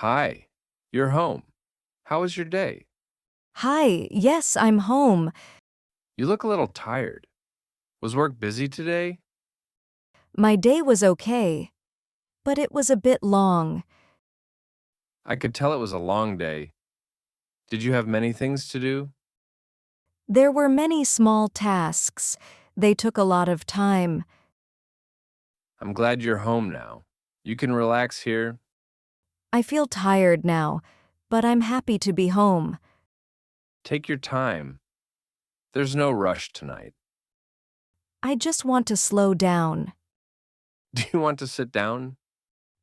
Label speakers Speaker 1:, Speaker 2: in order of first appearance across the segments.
Speaker 1: Hi, you're home. How was your day?
Speaker 2: Hi, yes, I'm home.
Speaker 1: You look a little tired. Was work busy today?
Speaker 2: My day was okay, but it was a bit long.
Speaker 1: I could tell it was a long day. Did you have many things to do?
Speaker 2: There were many small tasks. They took a lot of time.
Speaker 1: I'm glad you're home now. You can relax here.
Speaker 2: I feel tired now, but I'm happy to be home.
Speaker 1: Take your time. There's no rush tonight.
Speaker 2: I just want to slow down.
Speaker 1: Do you want to sit down?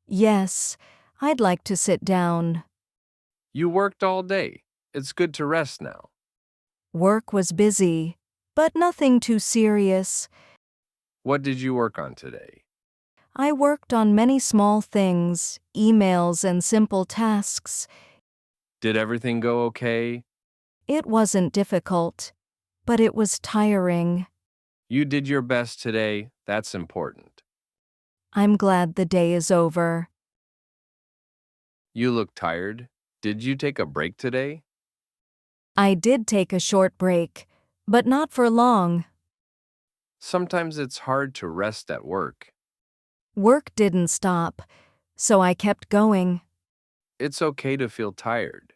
Speaker 2: Yes, I'd like to sit down.
Speaker 1: You worked all day. It's good to rest now.
Speaker 2: Work was busy, but nothing too serious.
Speaker 1: What did you work on today?
Speaker 2: I worked on many small things, emails and simple tasks.
Speaker 1: Did everything go okay?
Speaker 2: It wasn't difficult, but it was tiring.
Speaker 1: You did your best today. That's important.
Speaker 2: I'm glad the day is over.
Speaker 1: You look tired. Did you take a break today?
Speaker 2: I did take a short break, but not for long.
Speaker 1: Sometimes it's hard to rest at work.
Speaker 2: Work didn't stop, so I kept going.
Speaker 1: It's okay to feel tired.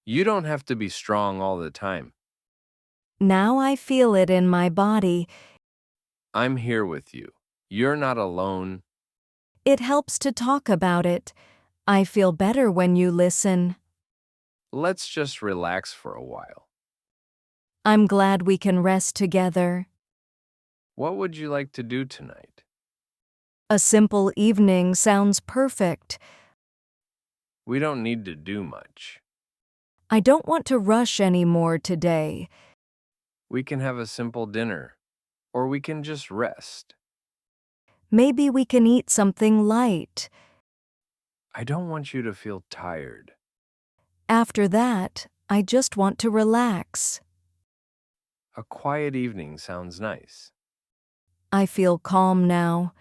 Speaker 1: You don't have to be strong all the time.
Speaker 2: Now I feel it in my body.
Speaker 1: I'm here with you. You're not alone.
Speaker 2: It helps to talk about it. I feel better when you listen.
Speaker 1: Let's just relax for a while.
Speaker 2: I'm glad we can rest together.
Speaker 1: What would you like to do tonight?
Speaker 2: A simple evening sounds perfect.
Speaker 1: We don't need to do much.
Speaker 2: I don't want to rush anymore today.
Speaker 1: We can have a simple dinner, or we can just rest.
Speaker 2: Maybe we can eat something light.
Speaker 1: I don't want you to feel tired.
Speaker 2: After that, I just want to relax.
Speaker 1: A quiet evening sounds nice.
Speaker 2: I feel calm now.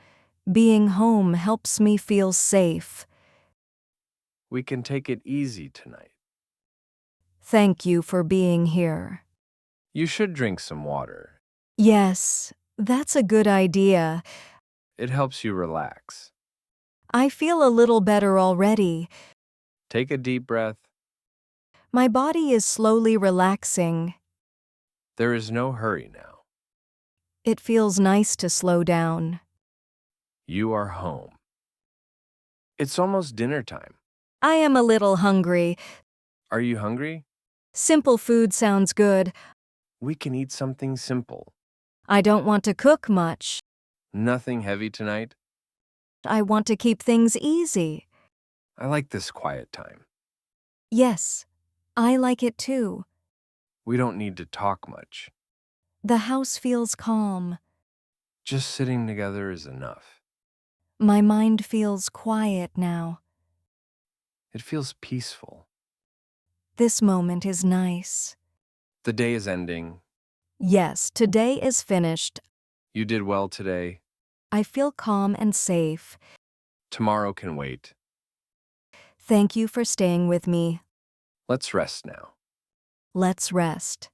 Speaker 2: Being home helps me feel safe.
Speaker 1: We can take it easy tonight.
Speaker 2: Thank you for being here.
Speaker 1: You should drink some water.
Speaker 2: Yes, that's a good idea.
Speaker 1: It helps you relax.
Speaker 2: I feel a little better already.
Speaker 1: Take a deep breath.
Speaker 2: My body is slowly relaxing.
Speaker 1: There is no hurry now.
Speaker 2: It feels nice to slow down.
Speaker 1: You are home. It's almost dinner time.
Speaker 2: I am a little hungry.
Speaker 1: Are you hungry?
Speaker 2: Simple food sounds good.
Speaker 1: We can eat something simple.
Speaker 2: I don't want to cook much.
Speaker 1: Nothing heavy tonight.
Speaker 2: I want to keep things easy.
Speaker 1: I like this quiet time.
Speaker 2: Yes, I like it too.
Speaker 1: We don't need to talk much.
Speaker 2: The house feels calm.
Speaker 1: Just sitting together is enough.
Speaker 2: My mind feels quiet now.
Speaker 1: It feels peaceful.
Speaker 2: This moment is nice.
Speaker 1: The day is ending.
Speaker 2: Yes, today is finished.
Speaker 1: You did well today.
Speaker 2: I feel calm and safe.
Speaker 1: Tomorrow can wait.
Speaker 2: Thank you for staying with me.
Speaker 1: Let's rest now.
Speaker 2: Let's rest.